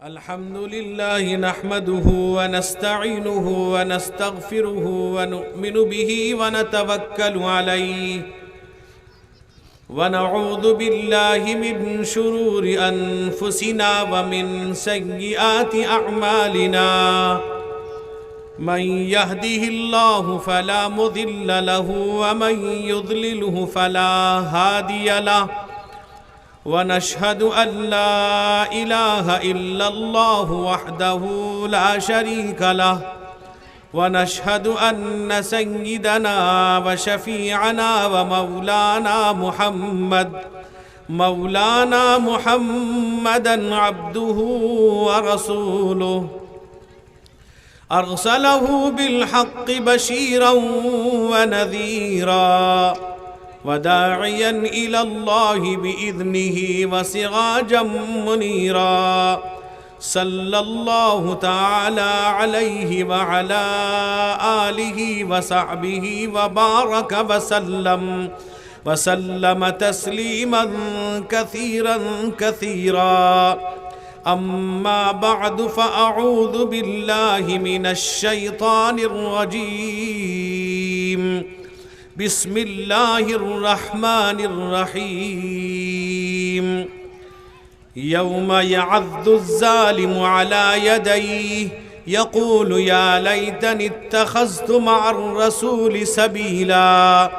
الحمد لله نحمده ونستعينه ونستغفره ونؤمن به ونتوكل عليه ونعوذ بالله من شرور أنفسنا ومن سيئات أعمالنا من يهده الله فلا مضل له ومن يضلله فلا هادي له ونشهد أن لا إله إلا الله وحده لا شريك له ونشهد أن سيدنا وشفيعنا ومولانا محمدًا عبده ورسوله أرسله بالحق بشيرا ونذيرا وداعيا إلى الله بإذنه وسراجا منيرا صلى الله تعالى عليه وعلى آله وصحبه وبارك وسلم تسليما كثيرا أما بعد فأعوذ بالله من الشيطان الرجيم بسم الله الرحمن الرحيم يوم يعض الظالم على يديه يقول يا ليتني اتخذت مع الرسول سبيلا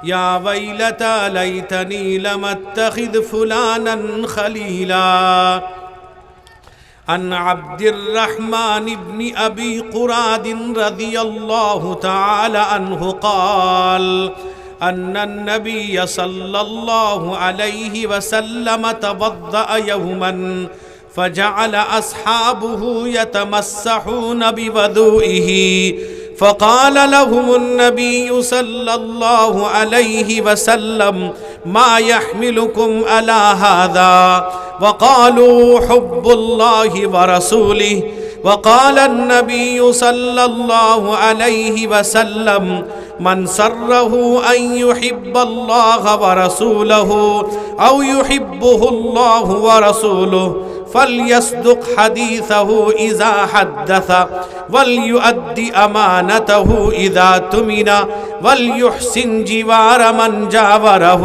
يا ويلتى ليتني لم اتخذ فلانا خليلا عن عبد الرحمن بن أبي قراد رضي الله تعالى عنه قال أن النبي صلى الله عليه وسلم توضأ يوما فجعل أصحابه يتمسحون بوضوئه فقال لهم النبي صلى الله عليه وسلم ما يحملكم على هذا وقالوا حب الله ورسوله وقال النبي صلى الله عليه وسلم من سره أن يحب الله ورسوله أو يحبه الله ورسوله فليصدق حديثه إذا حدث وليؤدي أمانته إذا تمن وليحسن جوار من جاوره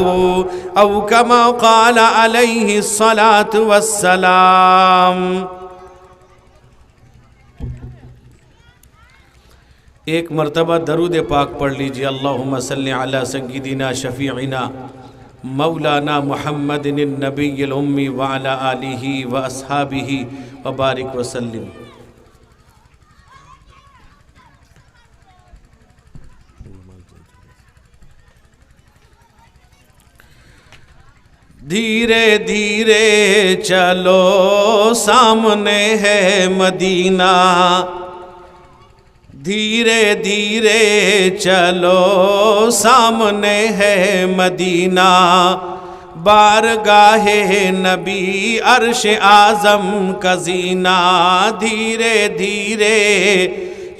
أو كما قال عليه الصلاة والسلام. ایک مرتبہ درود پاک پڑھ لیجئے. اللہم صلی علی سیدنا شفیعنا مولانا محمد النبی الامی وعلی آلہ واصحابہ وبارک وسلم. دھیرے دھیرے چلو سامنے ہے مدینہ دھیرے دھیرے چلو سامنے ہے مدینہ بارگاہ نبی عرش اعظم کا زینہ دھیرے دھیرے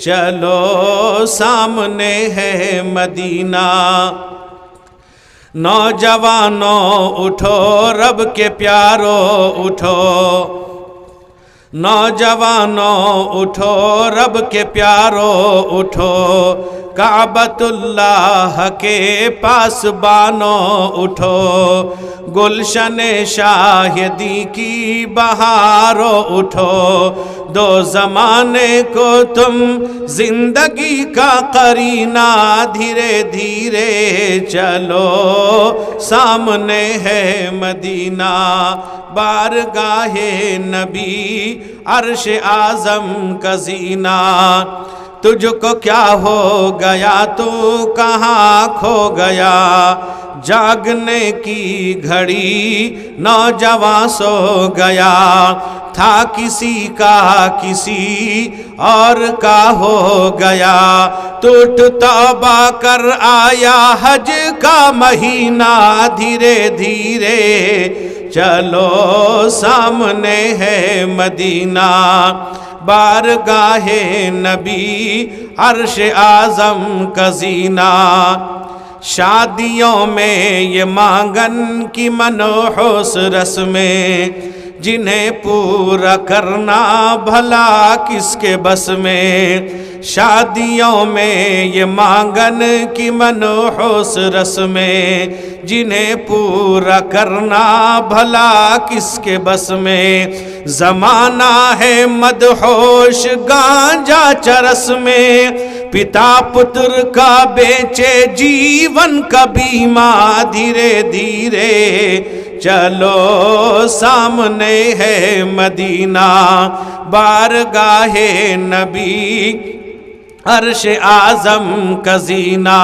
چلو سامنے ہے مدینہ. نوجوانوں اٹھو رب کے پیارو اٹھو نوجوانوں اٹھو رب کے پیارو اٹھو کعبۃ اللہ کے پاس بانو اٹھو گلشن شاہدی کی بہارو اٹھو دو زمانے کو تم زندگی کا قرینہ دھیرے دھیرے چلو سامنے ہے مدینہ بارگاہ نبی عرش اعظم کا زینہ. تجھ کو کیا ہو گیا تو کہاں کھو گیا جاگنے کی گھڑی نوجوان سو گیا تھا کسی کا کسی اور کا ہو گیا ٹوٹ توبہ کر آیا حج کا مہینہ دھیرے دھیرے چلو سامنے ہے مدینہ بارگاہ نبی عرش اعظم کا زینہ. شادیوں میں یہ مانگن کی منحوس رسمیں جنہیں پورا کرنا بھلا کس کے بس میں، شادیوں میں یہ مانگن کی منحوس رسمیں، جنہیں پورا کرنا بھلا کس کے بس میں، زمانہ ہے مدہوش گانجا چرس میں، پتا پتر کا بیچے جیون کا بیمہ، دھیرے دھیرے چلو سامنے ہے مدینہ، بارگاہ نبی عرش اعظم کا زینہ،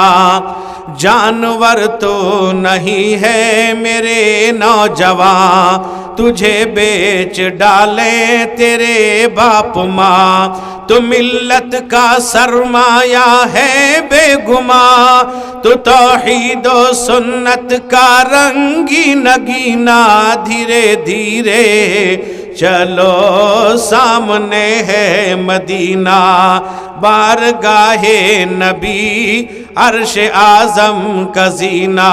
جانور تو نہیں ہے میرے نوجوان، تجھے بیچ ڈالیں تیرے باپ ماں، تو ملت کا سرمایہ ہے بے گماں، تو توحید و سنت کا رنگی نگینہ، دھیرے دھیرے چلو سامنے ہے مدینہ، بارگاہ نبی عرش اعظم کا زینہ،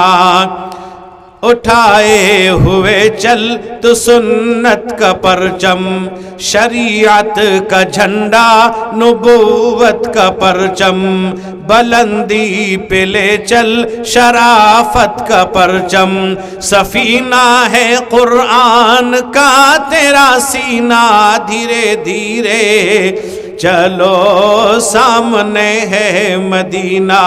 اٹھائے ہوئے چل تو سنت کا پرچم، شریعت کا جھنڈا نبوت کا پرچم، بلندی پہ لے چل شرافت کا پرچم، سفینہ ہے قرآن کا تیرا سینہ، دھیرے دھیرے چلو سامنے ہے مدینہ،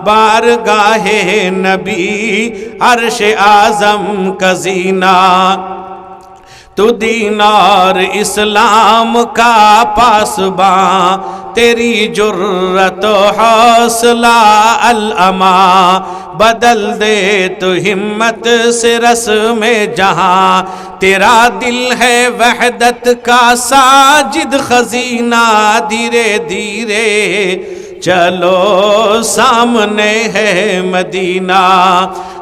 بارگاہ نبی عرش اعظم کا زینہ، تو دین اور اسلام کا پاسباں، تیری جرت و حوصلہ الامان، بدل دے تو ہمت سے رسم جہاں، تیرا دل ہے وحدت کا ساجد خزینہ، دھیرے دھیرے چلو سامنے ہے مدینہ،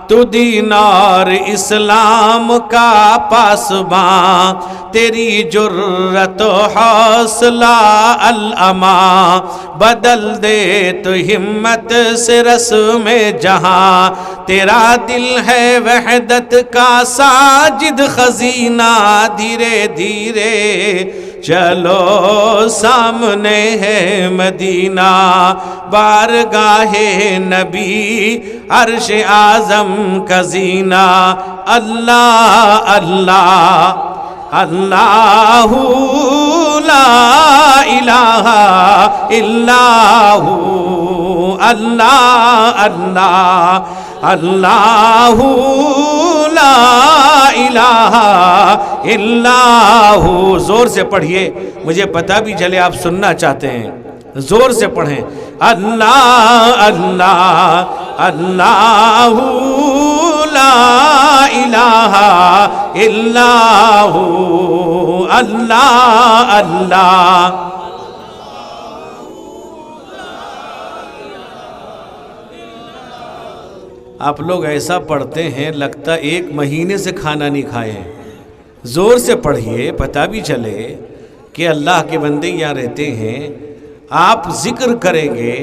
تو دین اور اسلام کا پاسباں، تیری جرت و حوصلہ الامان، بدل دے تو ہمت سے رسم جہاں، تیرا دل ہے وحدت کا ساجد خزینہ، دھیرے دھیرے چلو سامنے ہے مدینہ، بارگاہ نبی عرش اعظم کا زینہ، اللہ اللہ اللہ لا الہ الا ہو، اللہ اللہ اللہ لا الہ الا ہو، زور سے پڑھیے، مجھے پتہ بھی چلے آپ سننا چاہتے ہیں، زور سے پڑھیں، اللہ اللہ اللہ لا الہ الا ہو، اللہ اللہ آپ لوگ ایسا پڑھتے ہیں لگتا ایک مہینے سے کھانا نہیں کھائے ہیں، زور سے پڑھیے، پتہ بھی چلے کہ اللہ کے بندے یہاں رہتے ہیں، آپ ذکر کریں گے،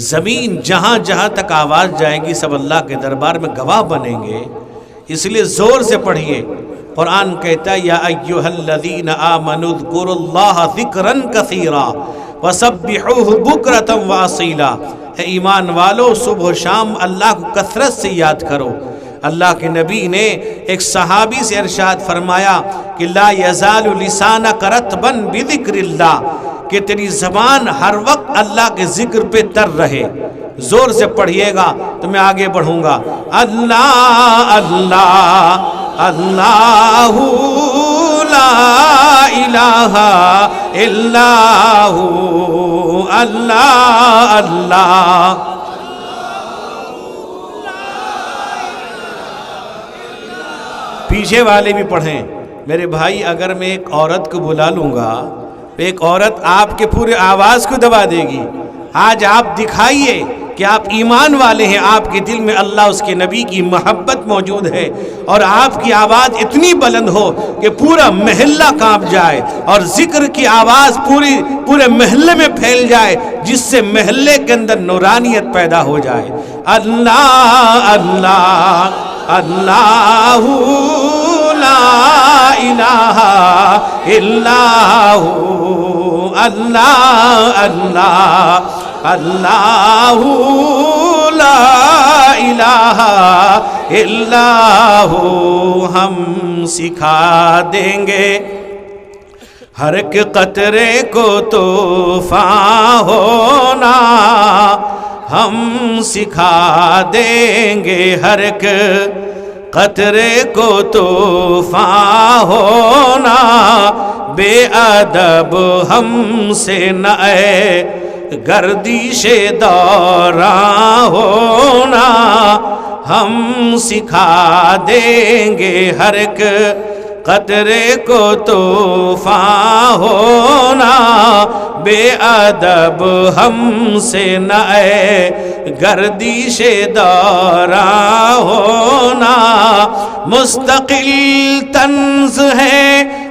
زمین جہاں جہاں تک آواز جائے گی سب اللہ کے دربار میں گواہ بنیں گے، اس لیے زور سے پڑھیے۔ قرآن کہتا ہے یا ایھا الذین آمنوا اذکروا اللہ ذکرا کثیرا وسبحوہ بکرۃ واصیلا، اے ایمان والو صبح و شام اللہ کو کثرت سے یاد کرو۔ اللہ کے نبی نے ایک صحابی سے ارشاد فرمایا کہ لا یزال لسانک رطبا بذکر اللہ، کہ تیری زبان ہر وقت اللہ کے ذکر پہ تر رہے۔ زور سے پڑھیے گا تو میں آگے بڑھوں گا، اللہ اللہ اللہ لا الہ الا ہو، اللہ اللہ پیچھے والے بھی پڑھیں۔ میرے بھائی اگر میں ایک عورت کو بلا لوں گا، ایک عورت آپ کے پورے آواز کو دبا دے گی۔ آج آپ دکھائیے کہ آپ ایمان والے ہیں، آپ کے دل میں اللہ اس کے نبی کی محبت موجود ہے، اور آپ کی آواز اتنی بلند ہو کہ پورا محلہ کانپ جائے، اور ذکر کی آواز پورے محلے میں پھیل جائے، جس سے محلے کے اندر نورانیت پیدا ہو جائے۔ اللہ اللہ اللہ لا الہ الا ہو، اللہ اللہ اللہ لا الہ الا ہو، ہم سکھا دیں گے ہر ایک قطرے کو طوفان ہونا، ہم سکھا دیں گے ہر ایک قطرے کو طوفان ہونا، بے ادب ہم سے نہ اے گردش دوران ہونا، ہم سکھا دیں گے ہر ایک قطرے کو طوفان ہونا، بے ادب ہم سے نہ اے گردش دوران ہونا، مستقل طنز ہے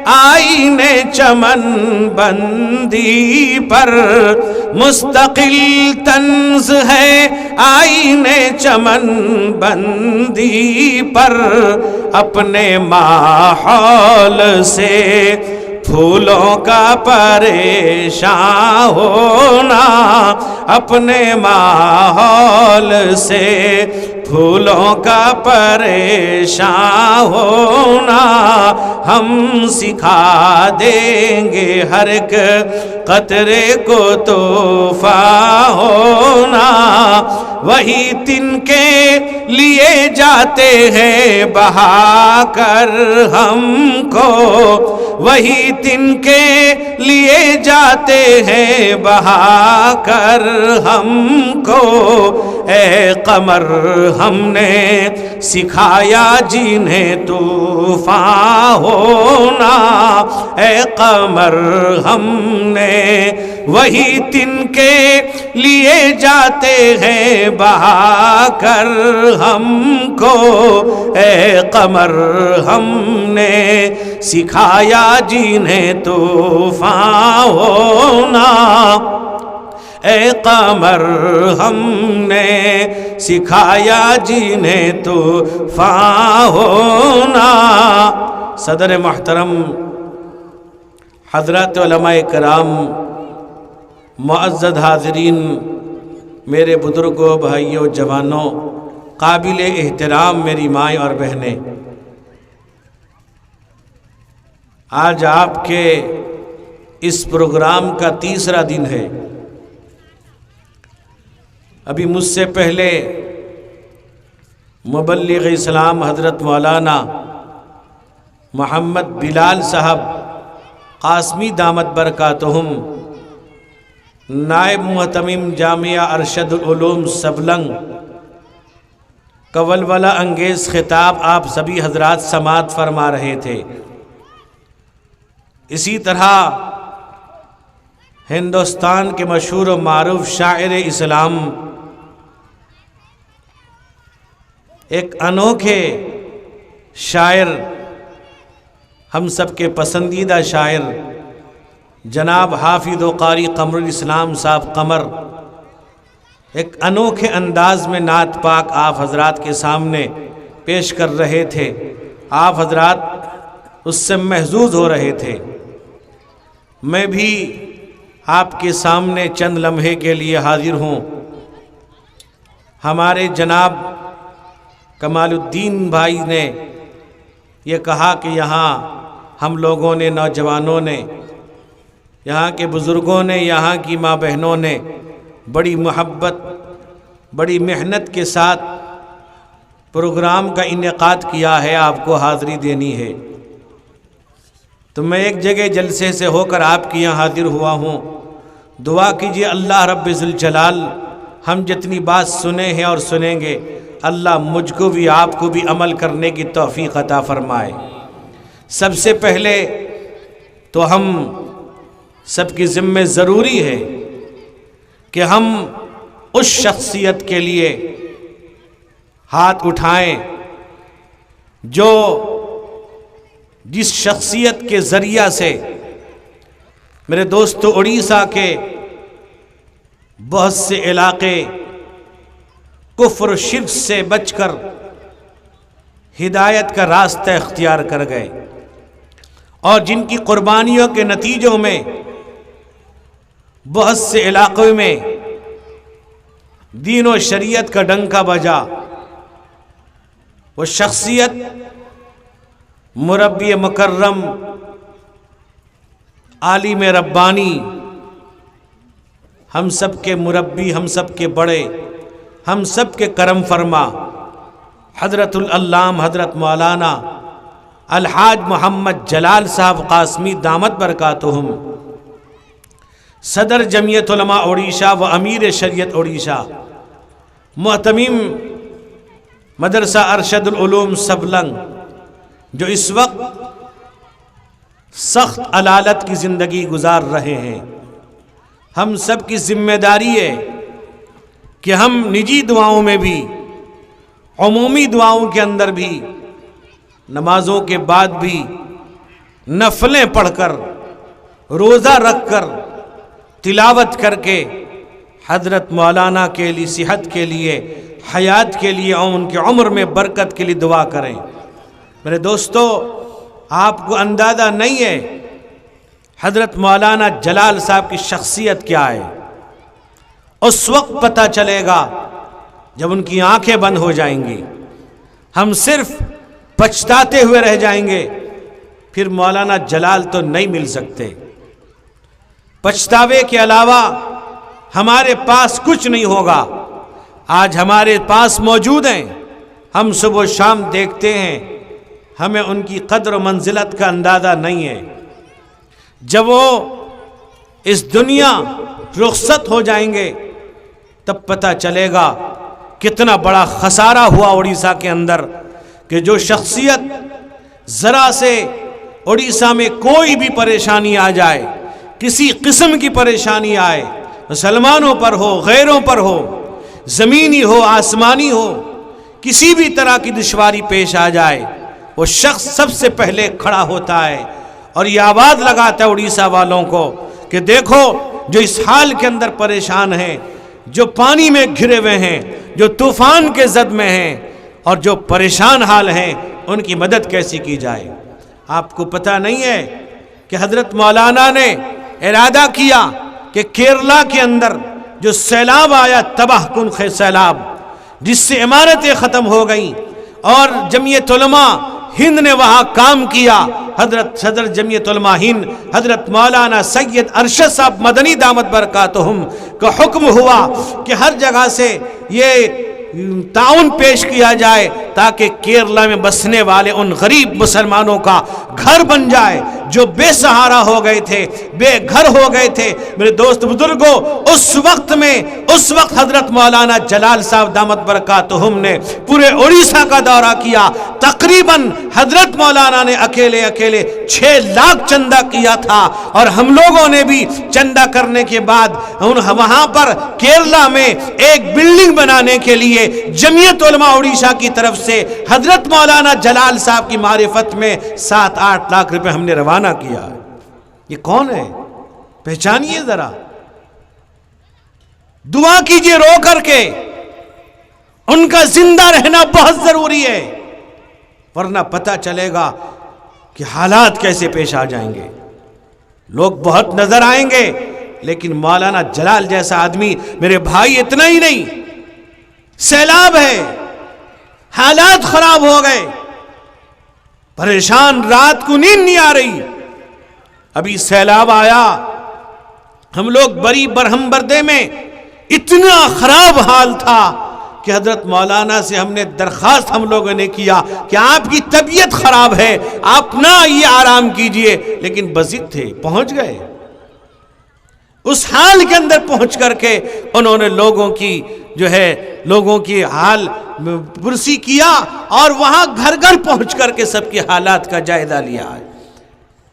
آئین چمن بندی پر، مستقل طنز ہے آئین چمن بندی پر، اپنے ماحول سے پھولوں کا پریشان ہونا، اپنے ماحول سے پھولوں کا پریشان ہونا، ہم سکھا دیں گے ہر ایک قطرے کو طوفان ہونا، وہی تن کے لیے جاتے ہیں بہا کر ہم کو، وہی تن کے لیے جاتے ہیں بہا کر ہم کو، اے قمر ہم نے سکھایا جنہیں طوفان ہونا، اے قمر ہم نے وہی تن کے لیے جاتے ہیں بہا کر ہم کو، اے قمر ہم نے سکھایا جنہیں طوفان ہونا، اے قمر ہم نے سکھایا جنہیں طوفان ہونا۔ صدر محترم حضرات علماء کرام، معزز حاضرین، میرے بزرگوں، بھائیوں، جوانوں، قابل احترام میری مائیں اور بہنیں، آج آپ کے اس پروگرام کا تیسرا دن ہے۔ ابھی مجھ سے پہلے مبلغ اسلام حضرت مولانا محمد بلال صاحب قاسمی دامت برکاتہم، نائب محتمم جامعہ ارشد العلوم سبلنگ، کا ولولہ انگیز خطاب آپ سبھی حضرات سماعت فرما رہے تھے۔ اسی طرح ہندوستان کے مشہور و معروف شاعر اسلام، ایک انوکھے شاعر، ہم سب کے پسندیدہ شاعر جناب حافظ و قاری قمر الاسلام صاحب قمر، ایک انوکھے انداز میں نعت پاک آپ حضرات کے سامنے پیش کر رہے تھے۔ آپ حضرات اس سے محظوظ ہو رہے تھے۔ میں بھی آپ کے سامنے چند لمحے کے لیے حاضر ہوں۔ ہمارے جناب کمال الدین بھائی نے یہ کہا کہ یہاں ہم لوگوں نے، نوجوانوں نے، یہاں کے بزرگوں نے، یہاں کی ماں بہنوں نے بڑی محبت، بڑی محنت کے ساتھ پروگرام کا انعقاد کیا ہے، آپ کو حاضری دینی ہے۔ تو میں ایک جگہ جلسے سے ہو کر آپ کے یہاں حاضر ہوا ہوں۔ دعا کیجئے اللہ رب ذوالجلال ہم جتنی بات سنے ہیں اور سنیں گے، اللہ مجھ کو بھی آپ کو بھی عمل کرنے کی توفیق عطا فرمائے۔ سب سے پہلے تو ہم سب کی ذمہ ضروری ہے کہ ہم اس شخصیت کے لیے ہاتھ اٹھائیں جو جس شخصیت کے ذریعہ سے میرے دوستو اڑیسہ کے بہت سے علاقے کفر و شرک سے بچ کر ہدایت کا راستہ اختیار کر گئے اور جن کی قربانیوں کے نتیجوں میں بہت سے علاقوں میں دین و شریعت کا ڈنکا بجا، وہ شخصیت مربی مکرم، عالم ربانی، ہم سب کے مربی، ہم سب کے بڑے، ہم سب کے کرم فرما حضرت العلامہ حضرت مولانا الحاج محمد جلال صاحب قاسمی دامت برکاتہم، صدر جمعیت علماء اڑیسہ و امیر شریعت اڑیسہ، محتمم مدرسہ ارشد العلوم سبلنگ، جو اس وقت سخت علالت کی زندگی گزار رہے ہیں، ہم سب کی ذمہ داری ہے کہ ہم نجی دعاؤں میں بھی، عمومی دعاؤں کے اندر بھی، نمازوں کے بعد بھی نفلیں پڑھ کر، روزہ رکھ کر، تلاوت کر کے حضرت مولانا کے لیے، صحت کے لیے، حیات کے لیے اور ان کے عمر میں برکت کے لیے دعا کریں۔ میرے دوستو، آپ کو اندازہ نہیں ہے حضرت مولانا جلال صاحب کی شخصیت کیا ہے۔ اس وقت پتہ چلے گا جب ان کی آنکھیں بند ہو جائیں گی، ہم صرف پچھتاتے ہوئے رہ جائیں گے، پھر مولانا جلال تو نہیں مل سکتے۔ پچھتاوے کے علاوہ ہمارے پاس کچھ نہیں ہوگا۔ آج ہمارے پاس موجود ہیں، ہم صبح و شام دیکھتے ہیں، ہمیں ان کی قدر و منزلت کا اندازہ نہیں ہے۔ جب وہ اس دنیا رخصت ہو جائیں گے تب پتہ چلے گا کتنا بڑا خسارہ ہوا اڑیسہ کے اندر، کہ جو شخصیت ذرا سے اڑیسہ میں کوئی بھی پریشانی آ جائے، کسی قسم کی پریشانی آئے، مسلمانوں پر ہو، غیروں پر ہو، زمینی ہو، آسمانی ہو، کسی بھی طرح کی دشواری پیش آ جائے، وہ شخص سب سے پہلے کھڑا ہوتا ہے اور یہ آواز لگاتا ہے اڑیسہ والوں کو کہ دیکھو جو اس حال کے اندر پریشان ہیں، جو پانی میں گھرے ہوئے ہیں، جو طوفان کے زد میں ہیں اور جو پریشان حال ہیں، ان کی مدد کیسی کی جائے۔ آپ کو پتہ نہیں ہے کہ حضرت مولانا نے ارادہ کیا کہ کیرلا کے اندر جو سیلاب آیا، تباہ کن سیلاب، جس سے عمارتیں ختم ہو گئیں، اور جمعیت علماء ہند نے وہاں کام کیا، حضرت صدر جمعیت علماء ہند حضرت مولانا سید ارشد صاحب مدنی دامت برکاتہم کا حکم ہوا کہ ہر جگہ سے یہ تعاون پیش کیا جائے تاکہ کیرلا میں بسنے والے ان غریب مسلمانوں کا گھر بن جائے جو بے سہارا ہو گئے تھے، بے گھر ہو گئے تھے۔ میرے دوست بزرگوں، اس وقت حضرت مولانا جلال صاحب دامت برکاتہم نے پورے اڑیسہ کا دورہ کیا۔ تقریباً حضرت مولانا نے اکیلے 6 لاکھ چندہ کیا تھا، اور ہم لوگوں نے بھی چندہ کرنے کے بعد وہاں پر کیرلا میں ایک بلڈنگ بنانے کے لیے جمعیت علماء اڑیسہ کی طرف سے حضرت مولانا جلال صاحب کی معرفت میں 7-8 لاکھ روپے ہم نے روانہ کیا۔ یہ کون ہے؟ پہچانیے ذرا، دعا کیجئے رو کر کے، ان کا زندہ رہنا بہت ضروری ہے، ورنہ پتہ چلے گا کہ حالات کیسے پیش آ جائیں گے۔ لوگ بہت نظر آئیں گے، لیکن مولانا جلال جیسا آدمی، میرے بھائی، اتنا ہی نہیں، سیلاب ہے، حالات خراب ہو گئے، پریشان، رات کو نیند نہیں آ رہی، ابھی سیلاب آیا، ہم لوگ بری برہم بردے میں اتنا خراب حال تھا کہ حضرت مولانا سے ہم نے درخواست ہم لوگوں نے کیا کہ آپ کی طبیعت خراب ہے، آپ نہ یہ آرام کیجئے، لیکن بضد تھے، پہنچ گئے۔ اس حال کے اندر پہنچ کر کے انہوں نے لوگوں کی حال پرسی کیا، اور وہاں گھر گھر پہنچ کر کے سب کے حالات کا جائزہ لیا ہے۔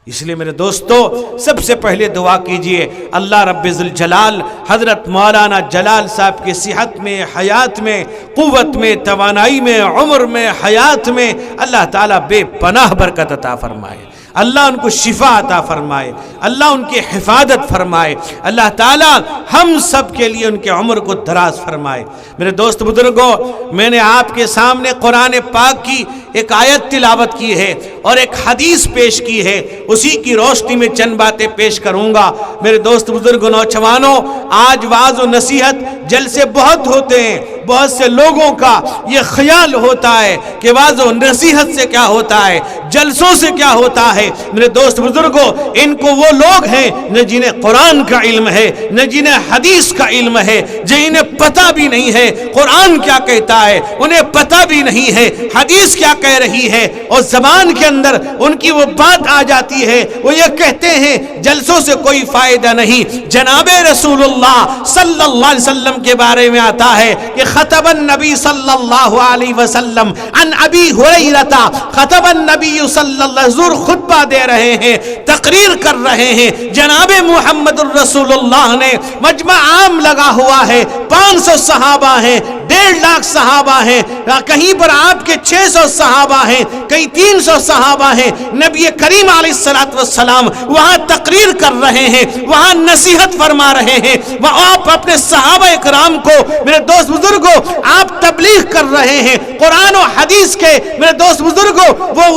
اس لیے میرے دوستو، سب سے پہلے دعا کیجئے اللہ رب ذوالجلال حضرت مولانا جلال صاحب کی صحت میں، حیات میں، قوت میں، توانائی میں، عمر میں، حیات میں اللہ تعالیٰ بے پناہ برکت عطا فرمائے۔ اللہ ان کو شفا عطا فرمائے، اللہ ان کی حفاظت فرمائے، اللہ تعالیٰ ہم سب کے لیے ان کے عمر کو دراز فرمائے۔ میرے دوست بزرگوں، میں نے آپ کے سامنے قرآن پاک کی ایک آیت تلاوت کی ہے اور ایک حدیث پیش کی ہے، اسی کی روشنی میں چند باتیں پیش کروں گا۔ میرے دوست بزرگوں، نوجوانوں، آج وعظ و نصیحت جلسے بہت ہوتے ہیں، بہت سے لوگوں کا یہ خیال ہوتا ہے کہ وعظ و نصیحت سے کیا ہوتا ہے، جلسوں سے کیا ہوتا ہے۔ میرے دوست بزرگوں، ان کو وہ لوگ ہیں نہ جنہیں قرآن کا علم ہے، نہ جنہیں حدیث کا علم ہے، جنہیں پتہ بھی نہیں ہے قرآن کیا کہتا ہے، انہیں پتہ بھی نہیں ہے حدیث کیا کہہ رہی ہے، اور زبان کے اندر ان کی وہ بات آ جاتی ہے، وہ یہ کہتے ہیں جلسوں سے کوئی فائدہ نہیں۔ جناب رسول اللہ صلی اللہ علیہ وسلم کے بارے میں آتا ہے کہ خطب النبی صلی اللہ علیہ وسلم عن ابی ہریرہ، خطب النبی صلی اللہ، حضور خطبہ دے رہے ہیں، تقریر کر رہے ہیں، جناب محمد الرسول اللہ نے، مجمع عام لگا ہوا ہے، 500 صحابہ ہیں، 1.5 لاکھ صحابہ ہیں، کہیں پر آپ کے 600 صحابہ ہیں، کہیں 300 صحابہ ہیں، نبی کریم علیہ السلام وہاں تقریر کر رہے ہیں، وہاں نصیحت فرما رہے ہیں، وہاں آپ اپنے صحابہ اکرام کو، میرے دوست بزرگوں، آپ تبلیغ کر رہے ہیں قرآن و حدیث کے، میرے دوست بزرگوں، وہ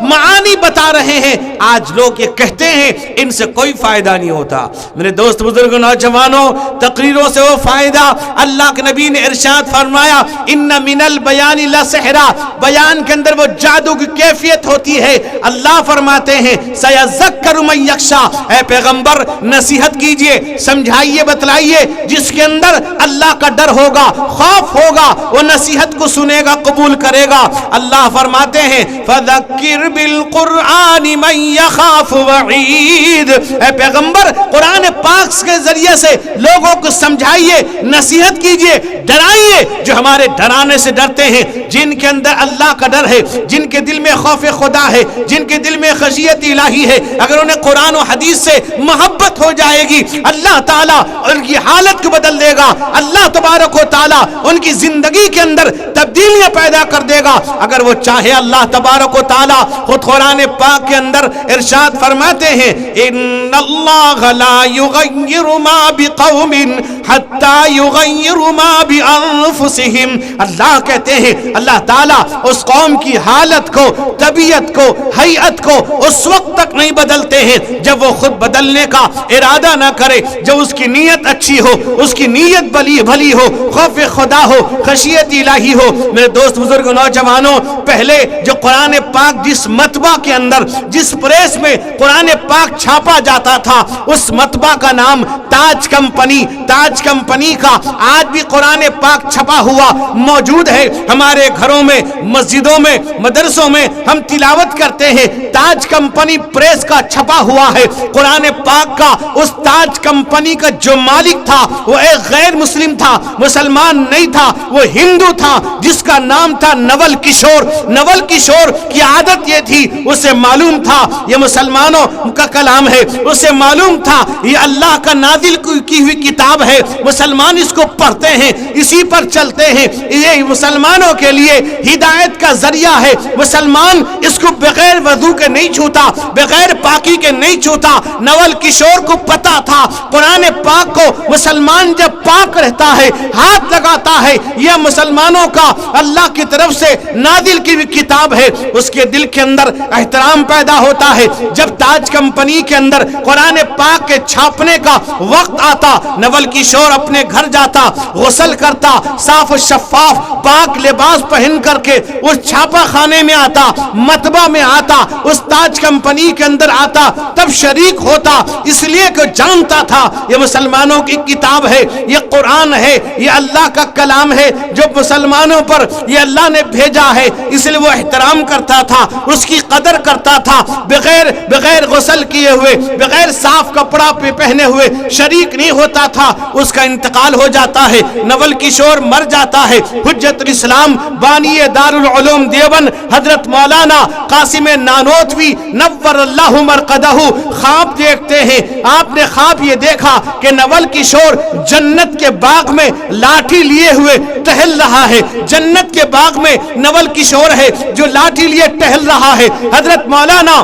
معانی بتا رہے ہیں۔ آج لوگ یہ کہتے ہیں ان سے کوئی فائدہ نہیں ہوتا۔ میرے دوست بزرگوں، نوجوانوں، تقریروں سے وہ فائدہ، اللہ کے نبی نے ارشاد فرمایا ان من البیان لسحرا، بیان کے اندر وہ جادو کی کیفیت ہوتی ہے۔ اللہ فرماتے ہیں سیذکر من یخشی، اے پیغمبر نصیحت کیجئے، سمجھائیے، بتلائیے، جس کے اندر اللہ کا ڈر ہوگا، خوف ہوگا، وہ نصیحت کو سنے گا، قبول کرے گا۔ اللہ فرماتے ہیں فذکر بالقرآن من یخاف وعید، اے پیغمبر قرآن پاک کے ذریعے سے لوگوں کو سمجھائیے، نصیحت کیجئے، ڈرائیے جو ہمارے ڈرانے سے ڈرتے ہیں، جن کے اندر اللہ کا ڈر ہے، جن کے دل میں خوف خدا ہے، جن کے دل میں خشیت الہی ہے، اگر انہیں قرآن و حدیث سے محبت ہو جائے گی، اللہ تعالیٰ ان کی حالت کو بدل دے گا، اللہ تبارک و تعالیٰ ان کی زندگی کے اندر تبدیلیاں پیدا کر دے گا اگر وہ چاہے۔ اللہ تبارک و تعالیٰ خود قرآن پاک کے اندر ارشاد فرماتے ہیں ان اللہ لا یغیر ما بقوم حتی یغیر ما بانفسہم، اللہ کہتے ہیں اللہ تعالیٰ اس قوم کی حالت کو، طبیعت کو، حیات کو اس وقت تک نہیں بدلتے ہیں جب وہ خود بدلنے کا ارادہ نہ کرے، جب اس کی نیت اچھی ہو، اس کی نیت بھلی ہو، خوف خدا ہو، خشیت الہی ہو۔ میرے دوست بزرگ نوجوانوں، پہلے جو قرآن پاک جس مطبع کے اندر، جس پریس میں قرآن پاک چھاپا جاتا تھا، اس مطبع کا نام تاج کمپنی، تاج کمپنی کا آج بھی قرآن پاک چھپا ہوا موجود ہے ہمارے گھروں میں، مسجدوں میں، مدرسوں میں ہم تلاوت کرتے ہیں۔ تاج کمپنی پریس کا چھپا ہوا ہے قرآن پاک کا۔ اس تاج کمپنی کا جو مالک تھا وہ ایک غیر مسلم تھا، مسلمان نہیں تھا، وہ ہندو تھا، جس کا نام تھا نول کشور۔ نول کشور کی عادت یہ تھی، اسے معلوم تھا یہ مسلمانوں کا کلام ہے، اسے معلوم تھا یہ اللہ کا نازل کی ہوئی کتاب ہے، مسلمان اس کو پڑھتے ہیں، اسی پر چلتے ہیں، یہ مسلمانوں کے لیے ہدایت کا ذریعہ ہے، مسلمان اس کو بغیر وضو کے نہیں چھوتا، بغیر پاکی کے نہیں چھوتا۔ نول کشور کو پتا تھا قرآن پاک کو مسلمان جب پاک رہتا ہے، ہاتھ لگاتا ہے، یہ مسلمانوں کا اللہ کی طرف سے نازل کی ہوئی کتاب ہے، اس کے دل کے اندر احترام پیدا ہوتا ہے۔ جب تاج کمپنی کے اندر قرآن پاک کے چھاپنے کا وقت آتا، نول کشور اپنے گھر جاتا، غسل کرتا، صاف و شفاف پاک لباس پہن کر کے اس چھاپا خانے میں آتا، مطبع میں آتا، اس تاج کمپنی کے اندر آتا، تب شریک ہوتا، اس لیے کہ جانتا تھا یہ مسلمانوں کی کتاب ہے، یہ قرآن ہے، یہ اللہ کا کلام ہے جو مسلمانوں پر یہ اللہ نے بھیجا ہے، اس لیے وہ احترام کرتا تھا، اس کی قدر کرتا تھا، بغیر غسل کیے ہوئے، بغیر صاف کپڑا پہنے ہوئے شریک نہیں ہوتا تھا۔ اس کا انتقال ہو جاتا ہے، نول کشور مر جاتا ہے۔ حجت الاسلام بانی دارالعلوم دیوبند حضرت مولانا قاسم نانوتوی نور اللہ مرقدہ خواب دیکھتے ہیں۔ آپ نے خواب یہ دیکھا کہ نول کشور جنت کے باغ میں لاٹھی لیے ہوئے ٹہل رہا ہے، جنت کے باغ میں نول کشور ہے جو لاٹھی لیے ٹہل رہا ہے۔ حضرت مولانا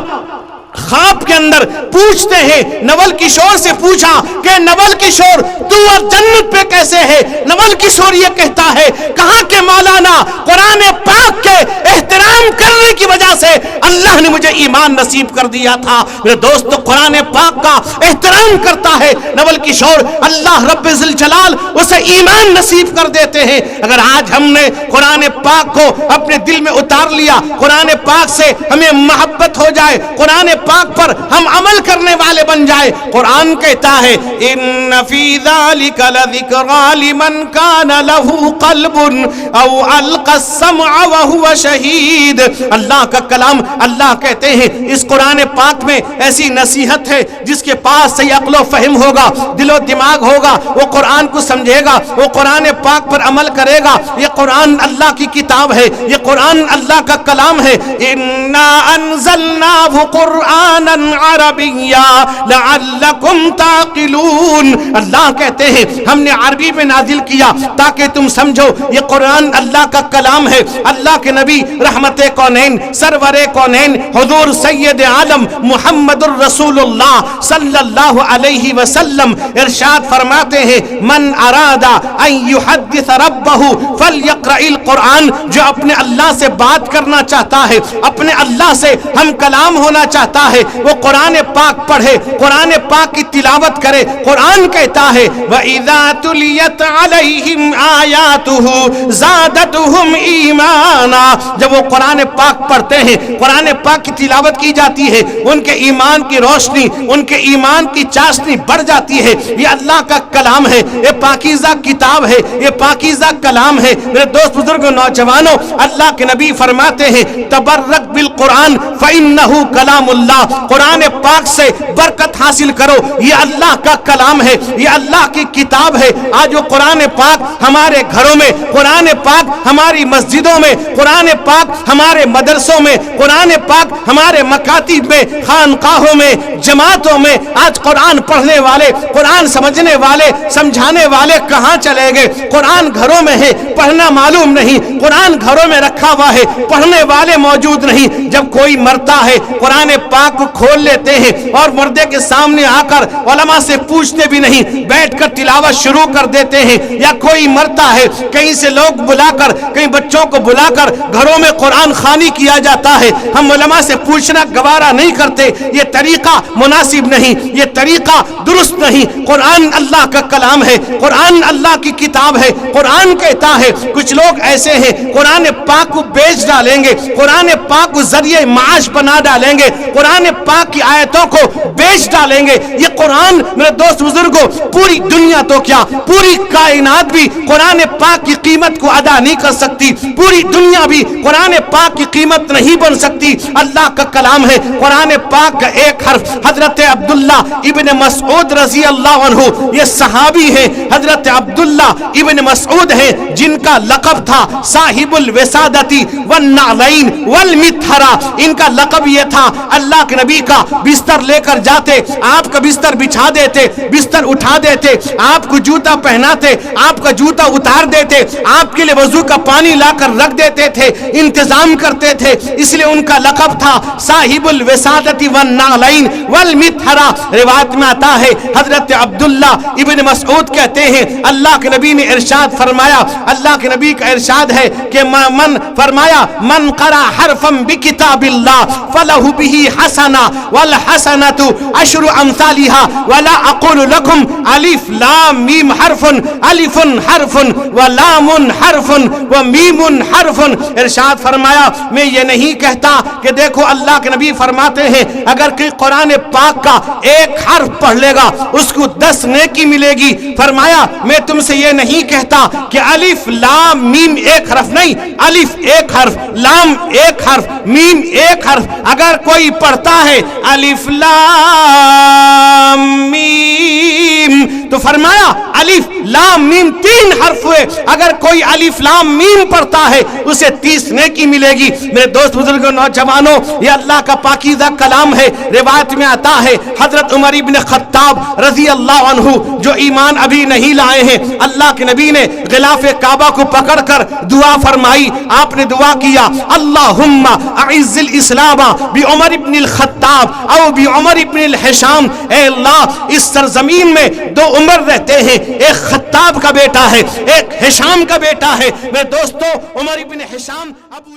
خواب کے اندر پوچھتے ہیں، نول کشور سے پوچھا کہ نول کشور تو جنت پہ کیسے ہے؟ نول کشور یہ کہتا ہے کہاں کہ مولانا قرآن پاک کے احترام کرنے کی وجہ سے اللہ نے مجھے ایمان نصیب کر دیا تھا۔ میرے دوست قرآن پاک کا احترام کرتا ہے نول کشور، اللہ رب ذوالجلال اسے ایمان نصیب کر دیتے ہیں۔ اگر آج ہم نے قرآن پاک کو اپنے دل میں اتار لیا، قرآن پاک سے ہمیں محبت ہو جائے، قرآن پاک پر ہم عمل کرنے والے بن جائے، قرآن کہتا ہے ان فی ذلک لذکری لمن کان لہ قلب او القى السمع وهو شہید۔ اللہ کا کلام، اللہ کہتے ہیں اس قرآن پاک میں ایسی نصیحت ہے جس کے پاس صحیح عقل و فہم ہوگا، دل و دماغ ہوگا، وہ قرآن کو سمجھے گا، وہ قرآن پاک پر عمل کرے گا۔ یہ قرآن اللہ کی کتاب ہے، یہ قرآن اللہ کا کلام ہے۔ انا انزلناه قرآنا عربیا لعلکم تعقلون، اللہ کہتے ہیں ہم نے عربی میں نازل کیا تاکہ تم سمجھو۔ یہ قرآن اللہ کا کلام ہے۔ اللہ کے نبی رحمت کونین، سرور کونین، حضور سید عالم محمد الرسول اللہ صلی اللہ علیہ وسلم ارشاد فرماتے ہیں من اراد ان یحدث ربہ فلیقرأ القرآن، جو اپنے اللہ سے بات کرنا چاہتا ہے، اپنے اللہ سے ہم کلام ہونا چاہتا ہے، وہ قرآن پاک پڑھے، قرآن پاک کی تلاوت کرے۔ قرآن کہتا ہے وَإِذَا تُلِيَتْ عَلَيْهِمْ آيَاتُهُ زَادَتْهُمْ إِيمَانًا، جب وہ قرآن پاک پڑھتے ہیں، قرآن پاک کی تلاوت کی جاتی ہے، ان کے ایمان کی روشنی، ان کے ایمان کی چاشنی بڑھ جاتی ہے۔ یہ اللہ کا کلام ہے، یہ پاکیزہ کتاب ہے، یہ پاکیزہ کلام ہے۔ میرے دوست بزرگوں نوجوانوں، اللہ کے نبی فرماتے ہیں تبرک بالقرآن فإنه کلام اللہ، قرآن پاک سے برکت حاصل کرو، یہ اللہ کا کلام ہے، یہ اللہ کی کتاب ہے۔ آج وہ قرآن پاک ہمارے گھروں میں، قرآن پاک ہماری مسجدوں میں، قرآن پاک ہمارے مدرسوں میں، قرآن پاک ہمارے مکاتب میں، خانقاہوں میں، جماعتوں میں آج قرآن پڑھنے والے، قرآن سمجھنے والے، سمجھانے والے کہاں چلے گئے؟ قرآن گھروں میں ہے، پڑھنا معلوم نہیں، قرآن گھروں میں رکھا ہوا ہے، پڑھنے والے موجود نہیں۔ جب کوئی مرتا ہے قرآن پاک کو کھول لیتے ہیں اور مردے کے سامنے آ کر علماء سے پوچھتے بھی نہیں، بیٹھ کر تلاوت شروع کر دیتے ہیں۔ یا کوئی مرتا ہے کہیں سے لوگ بلا کر، کہیں بچوں کو بلا کر گھروں میں قرآن خوانی کیا جاتا ہے، ہم علماء سے پوچھنا گوارا نہیں کرتے۔ یہ طریقہ مناسب نہیں، یہ طریقہ درست نہیں۔ قرآن اللہ کا کلام ہے، قرآن اللہ کی کتاب ہے۔ قرآن کہتا ہے کچھ لوگ ایسے ہیں قرآن پاک کو بیچ ڈالیں گے، قرآن پاک کو ذریعہ معاش بنا ڈالیں گے، قرآن پاک کی آیتوں کو بیچ ڈالیں گے۔ یہ قرآن میرے دوست بزرگوں، پوری دنیا تو کیا پوری کائنات بھی قرآن پاک کی قیمت کو ادا نہیں کر سکتی، پوری دنیا بھی قرآن پاک کی قیمت نہیں بن سکتی۔ اللہ کا کلام ہے، قرآن پاک کا ایک حرف۔ حضرت عبداللہ ابن مسعود رضی اللہ عنہ، یہ صحابی ہیں، حضرت عبداللہ ابن مسعود ہیں جن کا لقب تھا صاحب الوسادتی والنعلین والمطہرہ۔ ان کا لقب یہ تھا، اللہ کے نبی کا بستر لے کر جاتے، آپ کا بستر بچھا دیتے، بستر اٹھا دیتے، آپ کو جوتا پہناتے، آپ کا جوتا اتار دیتے، آپ کے لیے وضو کا پانی لا کر رکھ دیتے تھے، انتظام کرتے تھے۔ اس لیے ان کا لقب تھا صاحب الوسادتی والنعلین والمطہرہ۔ روایت میں آتا ہے حضرت عبداللہ ابن مسعود کہتے ہیں اللہ کے نبی نے ارشاد فرمایا، اللہ کے نبی کا ارشاد ہے کہ من فرمایا من قرأ حرفا بکتاب اللہ فلہ بہ حسنہ والحسنۃ عشر امثالها ولا اقول لکم الف لام میم حرف الف حرف ولام حرف ومیم حرف۔ ارشاد فرمایا میں یہ نہیں کہتا کہ دیکھو، اللہ کے نبی فرماتے ہیں اگر کوئی قرآن پاک کا ایک حرف پڑھ لے گا اس کو 10 نیکی ملے گی۔ فرمایا میں تم سے یہ نہیں کہتا کہ الف لام میم ایک حرف نہیں، الف ایک حرف، لام ایک حرف، میم ایک حرف۔ اگر کوئی پڑھتا ہے الف لام میم تو فرمایا الف لام میم 3 حرف ہوئے، اگر کوئی الف لام میم پڑھتا ہے اسے 30 نیکی ملے گی۔ میرے دوست بزرگوں نوجوانوں، یہ اللہ کا پاکیزہ کلام ہے۔ روایت میں آتا ہے حضرت عمر ابن خطاب رضی اللہ عنہ جو ایمان ابھی نہیں لائے ہیں، اللہ کے نبی نے غلاف کعبہ کو پکڑ کر دعا فرمائی۔ آپ نے دعا کیا اللہم اعز الاسلام بعمر ابن الخطاب او بعمر ابن الحشام، اے اللہ اس سرزمین میں دو عمر رہتے ہیں، ایک خطاب کا بیٹا ہے، ایک حشام کا بیٹا ہے۔ میرے دوستو عمر ابن حشام ابو